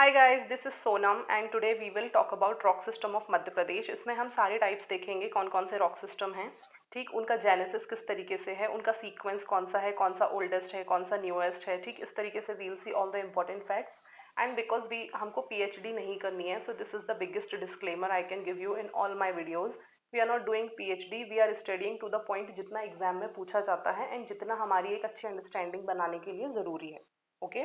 Hi guys, this is Sonam and today we will talk about rock system of Madhya Pradesh. इसमें हम सारे types देखेंगे, कौन कौन से रॉक सिस्टम हैं, ठीक, उनका जेनेसिस किस तरीके से है, उनका सीक्वेंस कौन सा है, कौन सा ओल्डेस्ट है, कौन सा न्यूएस्ट है, ठीक, इस तरीके से we'll see all the important facts. And because we हमको पीएचडी नहीं करनी है, so this is the biggest disclaimer I can give you in all my videos. We are not doing PhD, we are studying to the point जितना exam में पूछा जाता है and जितना हमारी एक अच्छी अंडरस्टैंडिंग बनाने के लिए ज़रूरी है। Okay,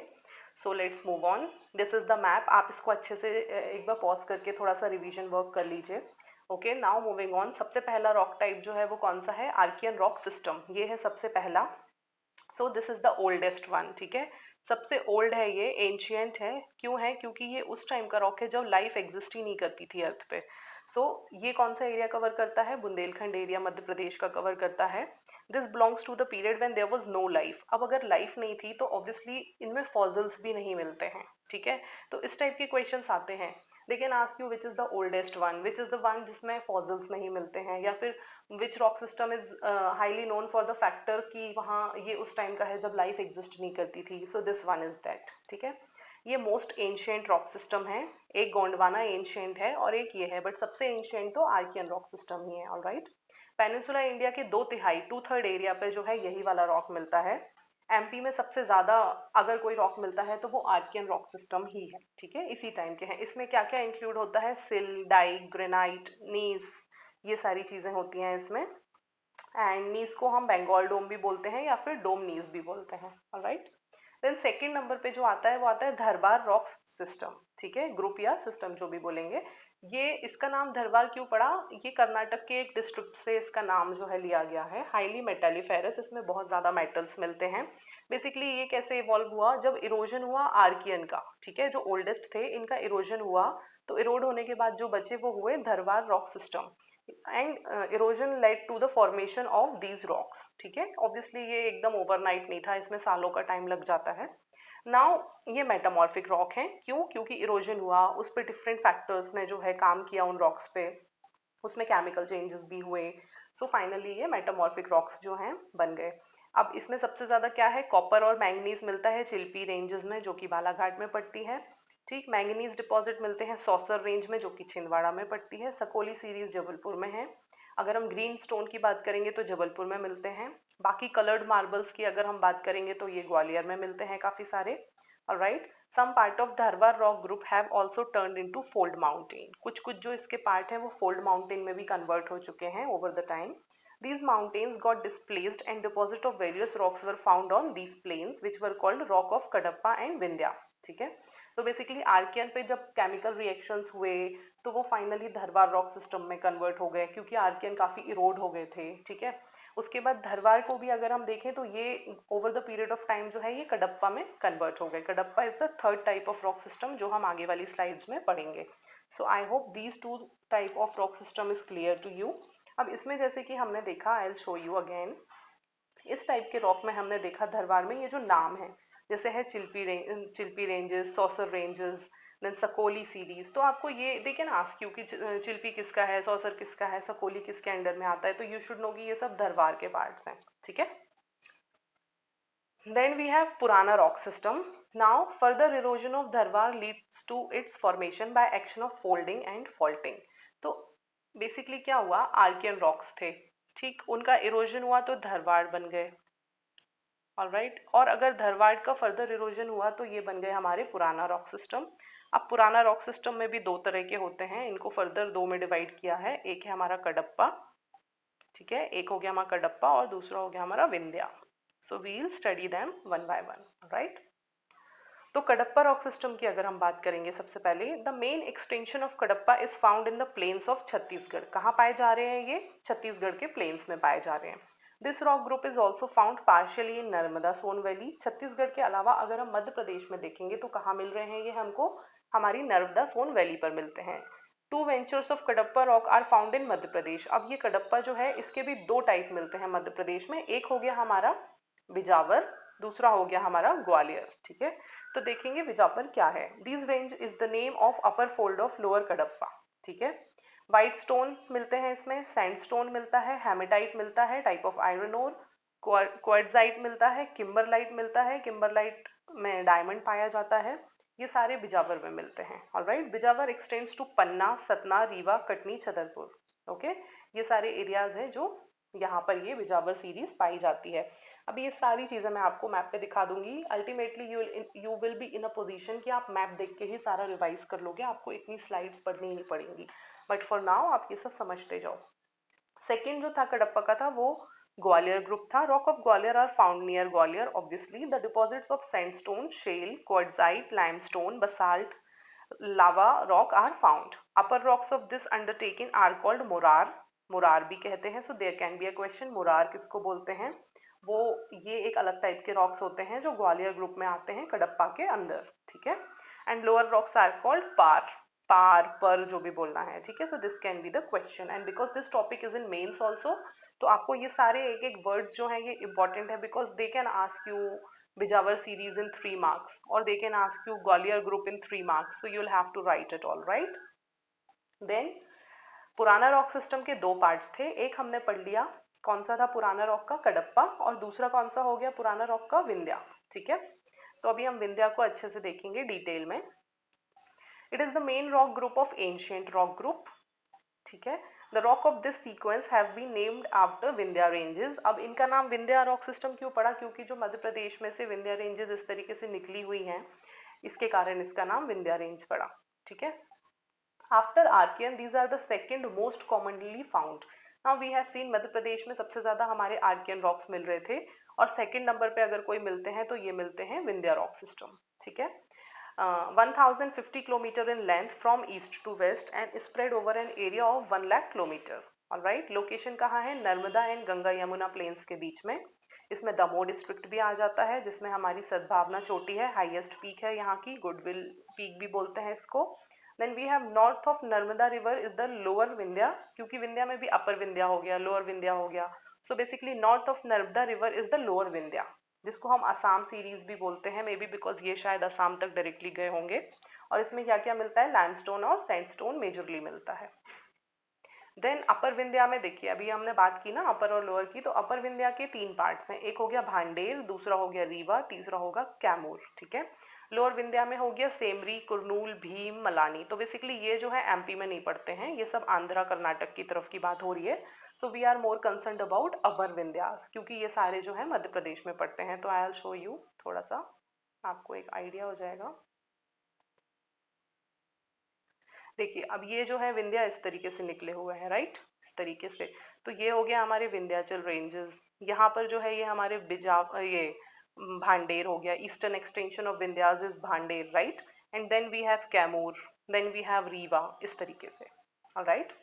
so let's move on. This is the map. आप इसको अच्छे से एक बार पॉज करके थोड़ा सा रिवीजन वर्क कर लीजिए। Okay, now moving on. सबसे पहला रॉक टाइप जो है वो कौन सा है? आर्कियन रॉक सिस्टम, ये है सबसे पहला। सो this is the oldest one, ठीक है, सबसे ओल्ड है ये, एंशियंट है। क्यों है? क्योंकि ये उस टाइम का रॉक है जब लाइफ एग्जिस्ट ही नहीं करती थी अर्थ पे। सो ये कौन सा एरिया कवर करता है? बुंदेलखंड एरिया मध्य प्रदेश का कवर करता है। This belongs to the period when there was no life. अब अगर लाइफ नहीं थी तो ऑब्वियसली इनमें फॉसिल्स भी नहीं मिलते हैं, ठीक है। तो इस टाइप के क्वेश्चंस आते हैं। They can ask you which is the oldest one, which is the one जिसमें फॉसिल्स नहीं मिलते हैं, या फिर which rock system is highly known for the factor कि वहाँ ये उस टाइम का है जब लाइफ एग्जिस्ट नहीं करती थी। So this one is that, ठीक है। ये मोस्ट एंशियंट रॉक सिस्टम है। एक गोंडवाना एंशियंट है और एक ये है, बट सबसे एंशियंट तो आर्कियन रॉक सिस्टम ही है। ऑलराइट, पेनिनसुला इंडिया के 2/3 2/3 एरिया पे जो है यही वाला रॉक मिलता है। एमपी में सबसे ज़्यादा अगर कोई रॉक मिलता है तो वो आर्कियन रॉक सिस्टम ही है, ठीक है, इसी टाइम के हैं। इसमें क्या क्या इंक्लूड होता है? सिल, डाइक, ग्रेनाइट, नीस, ये सारी चीज़ें होती हैं इसमें। एंड नीस को हम बंगाल डोम भी बोलते हैं या फिर डोम नीस भी बोलते हैं। ऑलराइट, देन सेकेंड नंबर पे जो आता है वो आता है धरवार रॉक सिस्टम, ठीक है, ग्रुप या सिस्टम जो भी बोलेंगे। ये इसका नाम धरवार क्यों पड़ा? ये कर्नाटक के एक डिस्ट्रिक्ट से इसका नाम जो है लिया गया है। हाईली मेटालिफेरस, इसमें बहुत ज़्यादा मेटल्स मिलते हैं। बेसिकली ये कैसे इवॉल्व हुआ? जब इरोजन हुआ आर्कियन का, ठीक है, जो ओल्डेस्ट थे इनका इरोजन हुआ, तो इरोड होने के बाद जो बचे वो हुए Dharwar rock system. And erosion led to the formation of these rocks, ठीक है। ऑब्वियसली ये एकदम ओवरनाइट नहीं था, इसमें सालों का टाइम लग जाता है। नाउ ये मेटामॉर्फिक रॉक हैं। क्यों? क्योंकि इरोजन हुआ, उस पर डिफरेंट फैक्टर्स ने जो है काम किया उन रॉक्स पे, उसमें केमिकल चेंजेस भी हुए। सो फाइनली ये मेटामॉर्फिक रॉक्स जो हैं बन गए। अब इसमें सबसे ज़्यादा क्या है? कॉपर और मैंगनीज मिलता है चिल्पी रेंजेस में, जो कि बालाघाट में पड़ती है, ठीक। मैंगनीज डिपॉजिट मिलते हैं सौसर रेंज में, जो कि छिंदवाड़ा में पड़ती है। सकोली सीरीज जबलपुर में है। अगर हम ग्रीन स्टोन की बात करेंगे तो जबलपुर में मिलते हैं। बाकी कलर्ड मार्बल्स की अगर हम बात करेंगे तो ये ग्वालियर में मिलते हैं काफ़ी सारे। Alright, some part of Dharwar rock group have also turn into fold mountain. कुछ कुछ जो इसके पार्ट हैं वो फोल्ड माउंटेन में भी कन्वर्ट हो चुके हैं over the time. These mountains got displaced and deposit of various rocks were found on these plains which were called rock of Kadapa and Vindhya, ठीक है। तो बेसिकली आर्कियन पे जब केमिकल रिएक्शंस हुए तो वो फाइनली धरवार रॉक सिस्टम में convert हो गए, क्योंकि आर्कियन काफ़ी इरोड हो गए थे, ठीक है। उसके बाद धरवार को भी अगर हम देखें तो ये over the period of time जो है ये कडप्पा में कन्वर्ट हो गए। Cuddapah is the third type of rock system जो हम आगे वाली स्लाइड्स में पढ़ेंगे। So I hope these two type of rock system is clear to you. अब इसमें जैसे कि हमने देखा, I will show you again. इस टाइप के रॉक में हमने देखा धरवार में ये जो नाम है, जैसे है Chilpi ranges, Sausar ranges, then Sakoli series. तो आपको ये दे कैन आस्क यू कि चिल्पी किसका है, सौसर किसका है, सकोली किसके अंडर में आता है, तो यू शुड नो कि ये सब धरवार के पार्ट्स हैं, ठीक है। Then we have Purana rock system. Now further erosion of Dharwar leads to its formation by action of folding and faulting. तो बेसिकली क्या हुआ? आर्कियन रॉक्स थे, ठीक, उनका इरोजन हुआ तो धरवाड़ बन गए। ऑलराइट, और अगर धरवाड़ का फर्दर इरोजन हुआ तो ये बन गए हमारे पुराना रॉक सिस्टम। अब पुराना रॉक सिस्टम में भी दो तरह के होते हैं, इनको फर्दर दो में डिवाइड किया है। एक है हमारा कडप्पा, ठीक है, एक हो गया हमारा कडप्पा और दूसरा हो गया हमारा Vindhya. So we'll study them one by one, right. तो कडप्पा रॉक सिस्टम की अगर हम बात करेंगे, सबसे पहले the main extension of Cuddapah is found in the plains of Chhattisgarh. कहाँ पाए जा रहे हैं ये? छत्तीसगढ़ के प्लेन्स में पाए जा रहे हैं। This rock group is also found partially in Narmada Son valley. Chhattisgarh के अलावा अगर हम मध्य प्रदेश में देखेंगे तो कहाँ मिल रहे हैं ये हमको? हमारी नर्मदा सोन वैली पर मिलते हैं। Two ventures of Cuddapah rock are found in Madhya Pradesh. अब ये कडप्पा जो है इसके भी दो टाइप मिलते हैं मध्य प्रदेश में। एक हो गया हमारा बिजावर, दूसरा हो गया हमारा ग्वालियर, ठीक है। तो देखेंगे बिजावर क्या है। This range is the name of upper fold of lower Kadapa, ठीक है। वाइट स्टोन मिलते हैं इसमें, सैंडस्टोन मिलता है, हेमेटाइट मिलता है type of iron ore, quartzite मिलता है, किम्बरलाइट मिलता है, किम्बरलाइट में डायमंड पाया जाता है, ये सारे बिजावर में मिलते हैं। Alright, Bijawar extends to Panna, Satna, Rewa, Katni, Chhatarpur. Okay, ये सारे एरियाज हैं जो यहाँ पर ये बिजावर सीरीज पाई जाती है। अभी ये सारी चीज़ें मैं आपको मैप पे दिखा दूंगी। Ultimately you will be in a position कि आप मैप देख के ही सारा रिवाइज कर लोगे, आपको इतनी स्लाइड्स पढ़नी ही नहीं पड़ेंगी। बट फॉर नाउ आप ये सब समझते जाओ। सेकेंड जो था कडप्पा का था वो ग्वालियर ग्रुप था। Rock of Gwalior are found near Gwalior obviously. The deposits of sandstone, shale, quartzite, limestone, basalt, lava rock are found. Upper rocks of this undertaking are called Murar, Murar भी कहते हैं। So there can be a question, Murar किसको बोलते हैं? वो ये एक अलग टाइप के रॉक्स होते हैं जो ग्वालियर ग्रुप में आते हैं कडप्पा के अंदर, ठीक है। And lower rocks are called पार, पार पर जो भी बोलना है, ठीक है। So this can be the question and because this topic is in mains also, तो आपको ये सारे एक एक वर्ड्स जो हैं ये इंपॉर्टेंट है because they can ask you Bijawar series in 3 marks or they can ask you Gwalior group in 3 marks, so you'll have to write it all right. Then पुराना रॉक सिस्टम के दो parts थे, एक हमने पढ़ लिया कौन सा था पुराना रॉक का, कडप्पा, और दूसरा कौन सा हो गया पुराना रॉक का, विंध्या, ठीक है। तो अभी हम विंध्या को अच्छे से देखेंगे डिटेल में। It is the main rock group of ancient rock group, ठीक है। The rock of this sequence have been named after Vindhya ranges. अब इनका नाम विंध्या रॉक सिस्टम क्यों पड़ा? क्योंकि जो मध्य प्रदेश में से विंध्या रेंजेस इस तरीके से निकली हुई हैं, इसके कारण इसका नाम विंध्या रेंज पड़ा, ठीक है। After Archaean these are the second most commonly found. Now we have seen Madhya Pradesh में सबसे ज़्यादा हमारे आर्कियन रॉक्स मिल रहे थे और सेकेंड नंबर पे अगर कोई मिलते हैं तो ये मिलते हैं विंध्या रॉक सिस्टम, ठीक है। 1050 kilometre in length from east to west and spread over an area of 1 lakh kilometre. Alright, location कहाँ है? नर्मदा एंड गंगा यमुना प्लेन्स के बीच में। इसमें दमोह डिस्ट्रिक्ट भी आ जाता है जिसमें हमारी सद्भावना चोटी है, हाईएस्ट पीक है यहाँ की, गुडविल पीक भी बोलते हैं इसको। Then we have north of Narmada river is the lower Vindhya, क्योंकि विंध्या में भी अपर विंध्या हो गया, लोअर विंध्या हो गया। So basically north of Narmada river is the lower Vindhya, जिसको हम असम सीरीज भी बोलते हैं, मे बी बिकॉज ये शायद असम तक डायरेक्टली गए होंगे। और इसमें क्या क्या मिलता है? लाइमस्टोन और सैंडस्टोन मेजरली मिलता है। देन अपर विंध्या में देखिए, अभी हमने बात की ना अपर और लोअर की, तो अपर विंध्या के 3 पार्ट्स हैं, एक हो गया भांडेर, दूसरा हो गया रीवा, तीसरा होगा कैमूर, ठीक है। लोअर विंध्या में हो गया सेमरी, कुरनूल, भीम, मलानी। तो बेसिकली ये जो है एमपी में नहीं पड़ते हैं, ये सब आंध्रा कर्नाटक की तरफ की बात हो रही है। तो we are more concern about upper Vindhyas, क्योंकि ये सारे जो है मध्य प्रदेश में पड़ते हैं। तो आई विल शो यू, थोड़ा सा आपको एक आइडिया हो जाएगा। देखिए अब ये जो है विंध्या इस तरीके से निकले हुए हैं, राइट, इस तरीके से। तो ये हो गया हमारे विंध्याचल रेंजेस। यहाँ पर जो है ये हमारे ये भांडेर हो गया, eastern extension of Vindhyas is Bhander, right. And then we have Kaimur, then we have Rewa, इस तरीके से। Alright,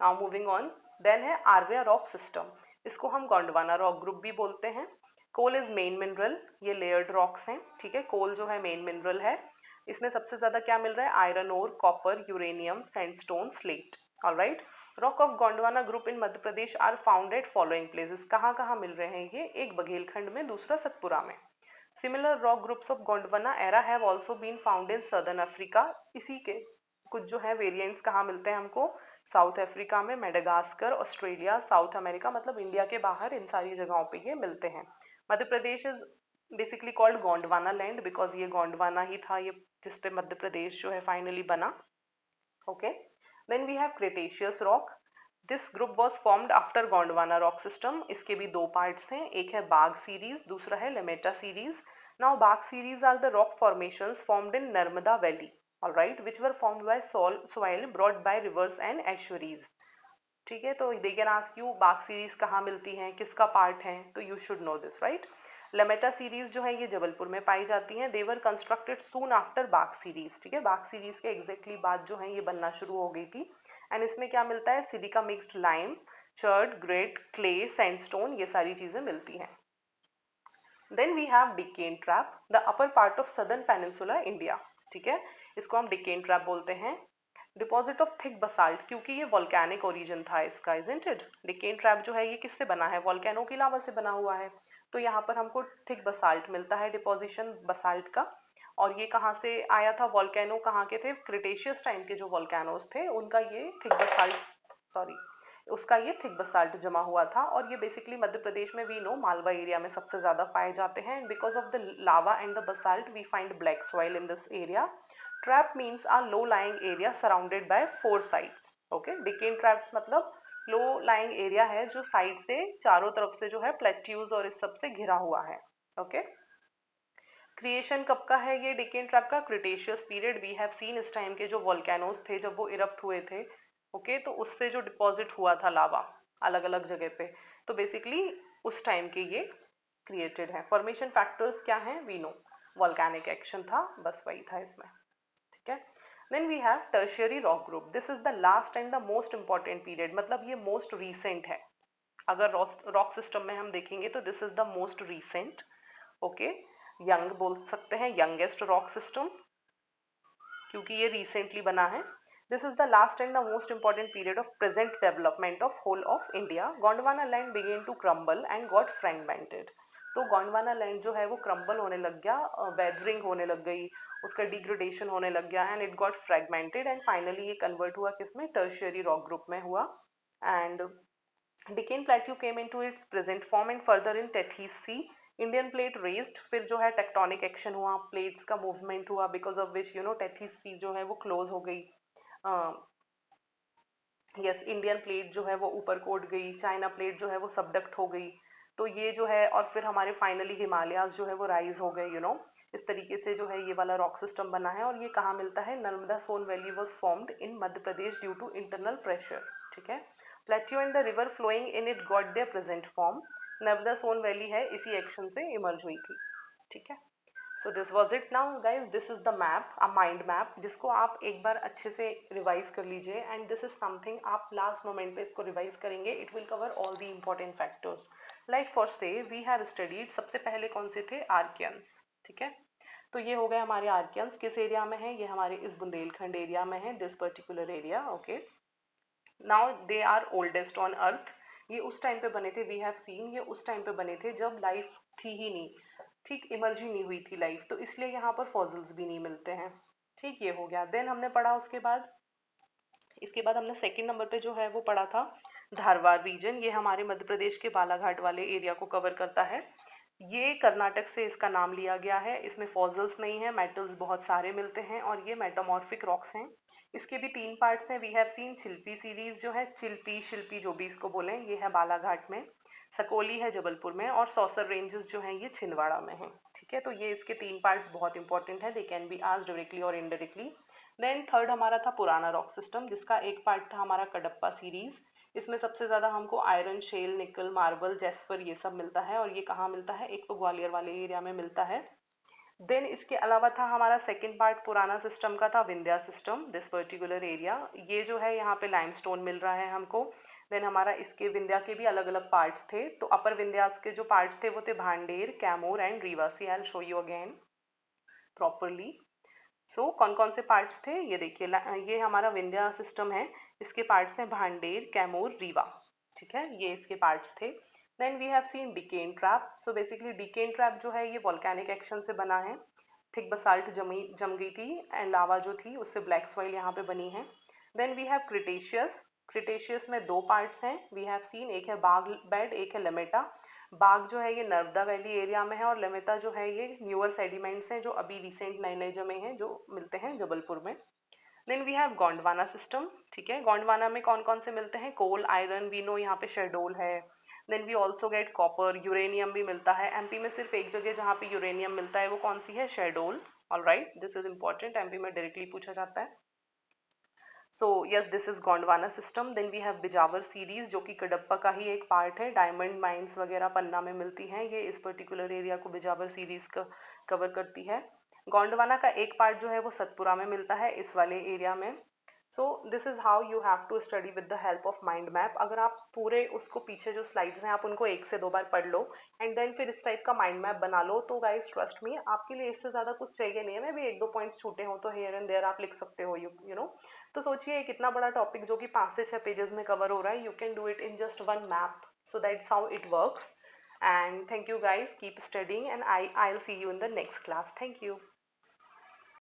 now moving on. Then है आर्या रॉक सिस्टम, इसको हम गोंडवाना रॉक ग्रुप भी बोलते हैं। कोल इज मेन मिनरल, ये लेयर्ड रॉक्स हैं, ठीक है। कोल जो है मेन मिनरल है, इसमें सबसे ज्यादा क्या मिल रहा है? Iron ore, copper, uranium, sandstone, slate. Alright, rock of Gondwana group in Madhya Pradesh are found at following places. कहाँ कहाँ मिल रहे हैं ये? एक बघेलखंड में, दूसरा सतपुरा में। Similar rock groups of Gondwana era have also been found in southern Africa. इसी के कुछ जो है वेरिएंट्स कहाँ मिलते हैं हमको? साउथ अफ्रीका में, मेडागास्कर, ऑस्ट्रेलिया, साउथ अमेरिका, मतलब इंडिया के बाहर इन सारी जगहों पे ये मिलते हैं। Madhya Pradesh is basically called Gondwana land because ये गोंडवाना ही था ये जिसपे मध्य प्रदेश जो है फाइनली बना। Okay, then we have cretaceous rock. This group was formed after Gondwana rock system. इसके भी 2 पार्ट्स हैं, एक है बाग सीरीज, दूसरा है Lameta series. Now Bagh series are the rock formations formed in Narmada valley, alright, which were formed by soil brought by rivers and estuaries, ठीक है। तो they can ask you Bagh series कहाँ मिलती हैं, किसका पार्ट है, तो you should know this, right. Lameta series जो है ये जबलपुर में पाई जाती हैं। They were constructed soon after Bagh series, ठीक है। बाग सीरीज के एग्जैक्टली बाद जो है ये बनना शुरू हो गई थी। एंड इसमें क्या मिलता है? Silica mixed lime, chert, grit, clay, sandstone, ये सारी चीजें मिलती हैं। Then we have Deccan trap, the upper part of southern peninsula India, ठीक है। इसको हम डिकेन ट्रैप बोलते हैं। डिपॉजिट ऑफ थिक बसाल्ट, क्योंकि ये वॉल्केनिक ओरिजिन था इसका, इजंट इट। डिकेन ट्रैप जो है ये किससे बना है? वॉल्केनो की लावा से बना हुआ है। तो यहाँ पर हमको थिक बसाल्ट मिलता है, डिपोजिशन बसाल्ट का। और ये कहाँ से आया था? वॉल्केनो कहाँ के थे? क्रिटेशियस टाइम के जो वॉल्केनोज थे उनका ये थिक बसाल्ट, सॉरी, उसका ये थिक बसाल्ट जमा हुआ था। और ये बेसिकली मध्य प्रदेश में वी नो मालवा एरिया में सबसे ज़्यादा पाए जाते हैं। Because of the lava and the basalt we find black soil in this area. Trap means a low lying area surrounded by 4 sides. Okay, Deccan traps मतलब लो लाइंग एरिया है जो side से चारों तरफ से जो है प्लेट्यूज और इस सब से घिरा हुआ है। ओके, क्रिएशन कब का है ये डिकेन ट्रैप का? Cretaceous period. We have seen इस टाइम के जो वोल्केनोज थे जब वो इरप्ट हुए थे, ओके, तो उससे जो डिपॉजिट हुआ था लावा अलग अलग जगह पे, तो बेसिकली उस टाइम के ये क्रिएटेड है। फॉर्मेशन फैक्टर्स क्या हैं? वी नो वॉल्केनिक एक्शन था, बस वही था इसमें, ठीक है। Then we have tertiary rock group. This is the last and the most important period, मतलब ये मोस्ट रीसेंट है। अगर रॉक सिस्टम में हम देखेंगे तो this is the most recent. Okay, young बोल सकते हैं, यंगेस्ट रॉक सिस्टम, क्योंकि ये रिसेंटली बना है। This is the last and the most important period of present development of whole of India. Gondwana land began to crumble and got fragmented. तो Gondwana land जो है वो क्रम्बल होने लग गया, वेदरिंग होने लग गई, उसका डिग्रेडेशन होने लग गया, and it got fragmented, and finally ये कन्वर्ट हुआ किसमें? टर्शियरी रॉक ग्रुप में हुआ। And Deccan Plateau came into its present form and further in Tethys Sea. Indian plate raised, फिर जो है टेक्टोनिक एक्शन हुआ, प्लेट्स का मूवमेंट हुआ, because of which you know Tethys sea जो है वो क्लोज हो गई। यस, इंडियन प्लेट जो है वो ऊपर को उठ गई, चाइना प्लेट जो है वो सबडक्ट हो गई। तो ये जो है, और फिर हमारे फाइनली हिमालयाज जो है वो राइज हो गए, यू नो, इस तरीके से जो है ये वाला रॉक सिस्टम बना है। और ये कहाँ मिलता है? Narmada Son valley was formed in Madhya Pradesh due to internal pressure, ठीक है। Plateau and the river flowing in it got their present form. Narmada Son valley है इसी एक्शन से इमर्ज हुई थी, ठीक है। So this was it now guys, this is the map, a mind map, जिसको आप एक बार अच्छे से रिवाइज कर लीजिए। एंड दिस इज समथिंग आप लास्ट मोमेंट पे इसको रिवाइज करेंगे, it will cover all the important factors. Like for से वी हैव स्टडीड, सबसे पहले कौन से थे? आर्कियंस, ठीक है। तो ये हो गए हमारे आर्कियंस, किस एरिया में है? ये हमारे इस बुंदेलखंड एरिया में है, this particular area, okay. Now they are oldest on earth. ये उस टाइम पे बने थे, वी हैव सीन, ये उस टाइम पे बने थे जब लाइफ थी ही नहीं, ठीक, इमर्ज ही नहीं हुई थी लाइफ, तो इसलिए यहाँ पर फॉसिल्स भी नहीं मिलते हैं, ठीक। ये हो गया। देन हमने पढ़ा उसके बाद, इसके बाद हमने सेकंड नंबर पे जो है वो पढ़ा था धारवाड़ रीजन। ये हमारे मध्य प्रदेश के बालाघाट वाले एरिया को कवर करता है। ये कर्नाटक से इसका नाम लिया गया है। इसमें फॉसिल्स नहीं है, मेटल्स बहुत सारे मिलते हैं, और ये मेटामॉर्फिक रॉक्स हैं। इसके भी 3 पार्ट्स हैं। We have seen Chilpi series जो है, चिल्पी शिल्पी जो भी इसको बोलें, ये है बालाघाट में, सकोली है जबलपुर में, और सौसर रेंजेस जो हैं ये छिंदवाड़ा में हैं, ठीक है। तो ये इसके 3 पार्ट्स बहुत इंपॉर्टेंट है, they can be asked directly और इनडायरेक्टली। देन थर्ड हमारा था पुराना रॉक सिस्टम, जिसका एक पार्ट था हमारा कडप्पा सीरीज। इसमें सबसे ज़्यादा हमको आयरन, शेल, निकल, मार्बल, जेस्पर ये सब मिलता है, और ये कहाँ मिलता है? एक तो ग्वालियर वाले एरिया में मिलता है। देन इसके अलावा था हमारा सेकंड पार्ट पुराना सिस्टम का था Vindhya system, this particular area. ये जो है यहाँ पे लाइमस्टोन मिल रहा है हमको। देन हमारा इसके विंध्या के भी अलग अलग पार्ट्स थे। तो अपर विंध्यास के जो पार्ट्स थे वो थे Bhander, Kaimur and Rewa. See I will show you again properly. So कौन कौन से पार्ट्स थे ये देखिए, ये हमारा विंध्या सिस्टम है, इसके पार्ट्स हैं भांडेर, कैमूर, रीवा, ठीक है, ये इसके पार्ट्स थे। Then we have seen Deccan trap. So basically Deccan trap जो है ये वॉल्केनिक एक्शन से बना है, थिक बसाल्ट जम गई थी, एंड लावा जो थी उससे ब्लैक सॉइल यहाँ पे बनी है। Then we have cretaceous. Cretaceous में 2 पार्ट्स हैं, वी हैव सीन, एक है बाग बेड, एक है लेमेटा। बाग जो है ये नर्मदा वैली एरिया में है, और लेमेता जो है ये न्यूअर सेडिमेंट्स हैं जो अभी रिसेंट नए नए जमे हैं, जो मिलते हैं जबलपुर में। Then we have Gondwana system, ठीक है। गोंडवाना में कौन कौन से मिलते हैं? कोल, आयरन, वी नो यहाँ पे शेडोल है। Then we also get copper, uranium भी मिलता है। एमपी में सिर्फ एक जगह जहाँ पे यूरेनियम मिलता है, वो कौन सी है? Shahdol. All right, this is important, MP में डायरेक्टली पूछा जाता है। So yes, this is Gondwana system. Then we have Bijawar series, जो कि कडप्पा का ही एक पार्ट है। डायमंड माइंस वगैरह पन्ना में मिलती हैं, ये इस पर्टिकुलर एरिया को बिजावर सीरीज का कवर करती है। गोंडवाना का एक पार्ट जो है वो सतपुरा में मिलता है, इस वाले एरिया में। So this is how you have to study with the help of mind map. अगर आप पूरे उसको पीछे जो स्लाइड्स हैं आप उनको 1 से 2 बार पढ़ लो, एंड देन फिर इस टाइप का माइंड मैप बना लो, तो गाइज ट्रस्ट मी, आपके लिए इससे ज़्यादा कुछ चाहिए नहीं है। मैं भी 1-2 पॉइंट्स छूटे हों तो हेयर एंड देयर आप लिख सकते हो, यू नो। तो सोचिए एक इतना बड़ा टॉपिक जो कि 5 से 6 पेजेस में कवर हो रहा है, you can do it in just 1 map. So that's how it works. And thank you guys, keep studying, and I will see you in the next class. Thank you.